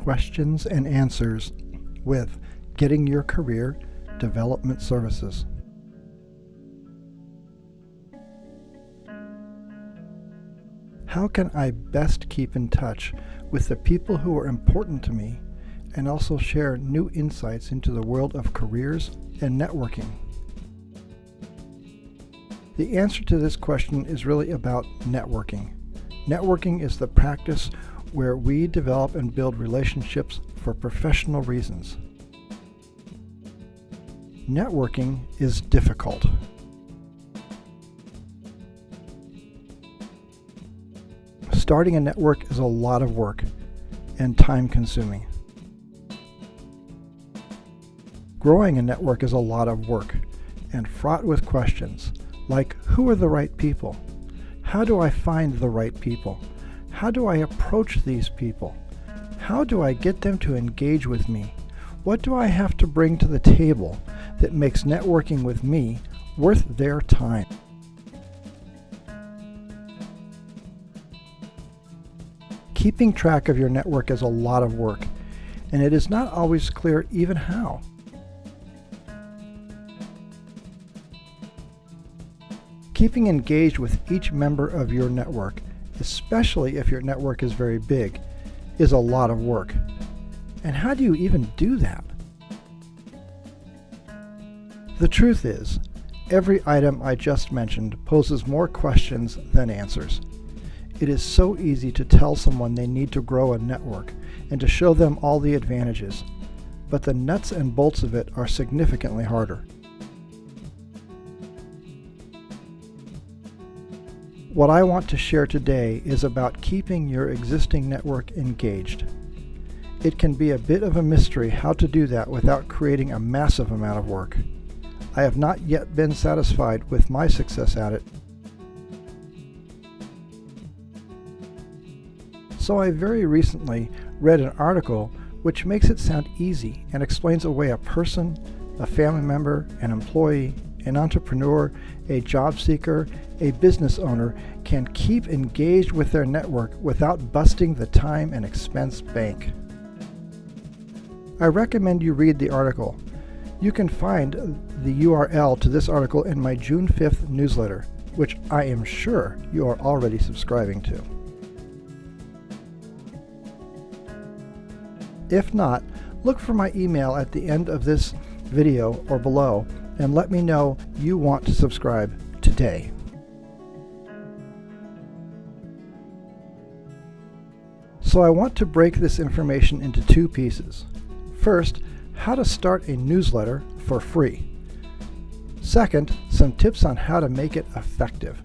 questions and answers with Getting Your Career Development Services. How can I best keep in touch with the people who are important to me and also share new insights into the world of careers and networking? The answer to this question is really about networking. Networking is the practice where we develop and build relationships for professional reasons. Networking is difficult. Starting a network is a lot of work and time-consuming. Growing a network is a lot of work and fraught with questions like, who are the right people? How do I find the right people? How do I approach these people? How do I get them to engage with me? What do I have to bring to the table that makes networking with me worth their time? Keeping track of your network is a lot of work, and it is not always clear even how. Keeping engaged with each member of your network, especially if your network is very big, is a lot of work. And how do you even do that? The truth is, every item I just mentioned poses more questions than answers. It is so easy to tell someone they need to grow a network and to show them all the advantages, but the nuts and bolts of it are significantly harder. What I want to share today is about keeping your existing network engaged. It can be a bit of a mystery how to do that without creating a massive amount of work. I have not yet been satisfied with my success at it. So I very recently read an article which makes it sound easy and explains a way a person, a family member, an employee, an entrepreneur, a job seeker, a business owner can keep engaged with their network without busting the time and expense bank. I recommend you read the article. You can find the URL to this article in my June 5th newsletter, which I am sure you are already subscribing to. If not, look for my email at the end of this video or below and let me know you want to subscribe today. So I want to break this information into two pieces. First, how to start a newsletter for free. Second, some tips on how to make it effective.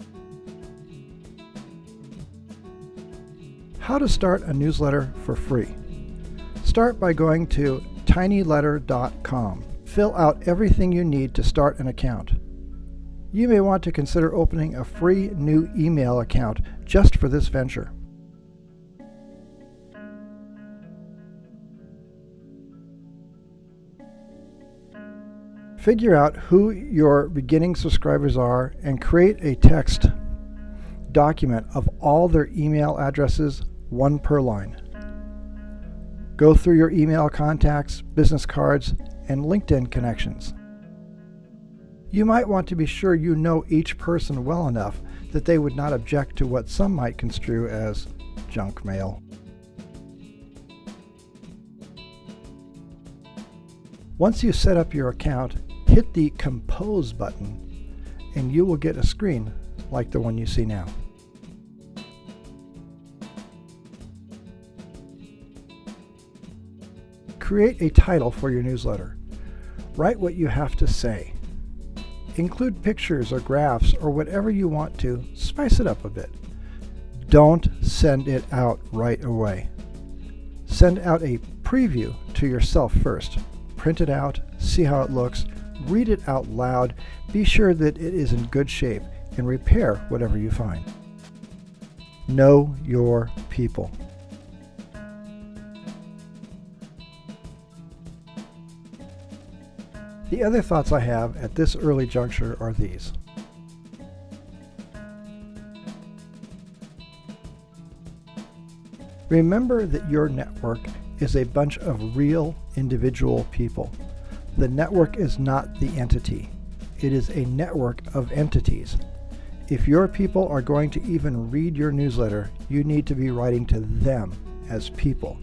How to start a newsletter for free. Start by going to tinyletter.com. Fill out everything you need to start an account. You may want to consider opening a free new email account just for this venture. Figure out who your beginning subscribers are and create a text document of all their email addresses, one per line. Go through your email contacts, business cards, and LinkedIn connections. You might want to be sure you know each person well enough that they would not object to what some might construe as junk mail. Once you set up your account, hit the Compose button and you will get a screen like the one you see now. Create a title for your newsletter. Write what you have to say. Include pictures or graphs or whatever you want to. Spice it up a bit. Don't send it out right away. Send out a preview to yourself first. Print it out, see how it looks, read it out loud, be sure that it is in good shape, and repair whatever you find. Know your people. The other thoughts I have at this early juncture are these. Remember that your network is a bunch of real individual people. The network is not the entity. It is a network of entities. If your people are going to even read your newsletter, you need to be writing to them as people,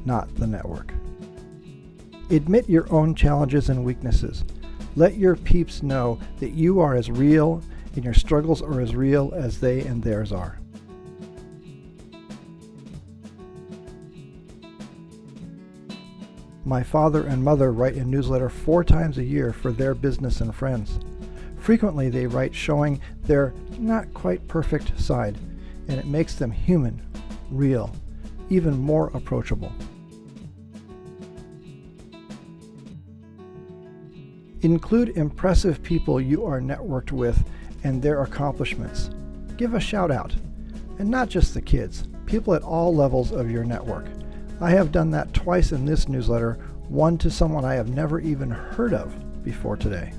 not the network. Admit your own challenges and weaknesses. Let your peeps know that you are as real and your struggles are as real as they and theirs are. My father and mother write a newsletter 4 times a year for their business and friends. Frequently they write showing their not quite perfect side, and it makes them human, real, even more approachable. Include impressive people you are networked with and their accomplishments. Give a shout out. And not just the kids, people at all levels of your network. I have done that twice in this newsletter, one to someone I have never even heard of before today.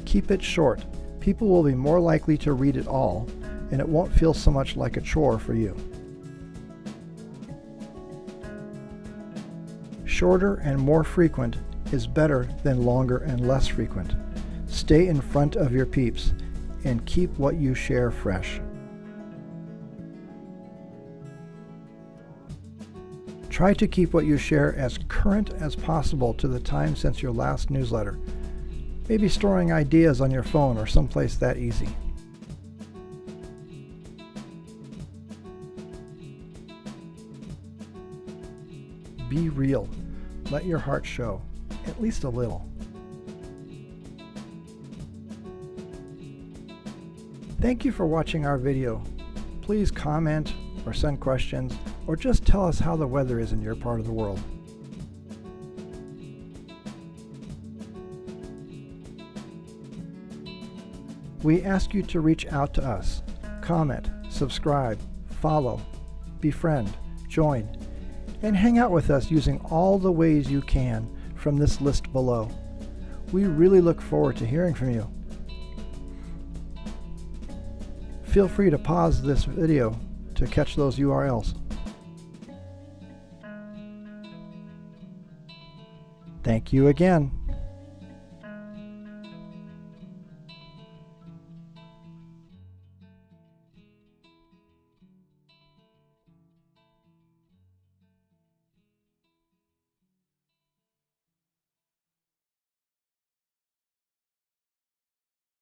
Keep it short. People will be more likely to read it all, and it won't feel so much like a chore for you. Shorter and more frequent is better than longer and less frequent. Stay in front of your peeps and keep what you share fresh. Try to keep what you share as current as possible to the time since your last newsletter. Maybe storing ideas on your phone or someplace that easy. Be real. Let your heart show, at least a little. Thank you for watching our video. Please comment or send questions, or just tell us how the weather is in your part of the world. We ask you to reach out to us. Comment, subscribe, follow, befriend, join, and hang out with us using all the ways you can from this list below. We really look forward to hearing from you. Feel free to pause this video to catch those URLs. Thank you again.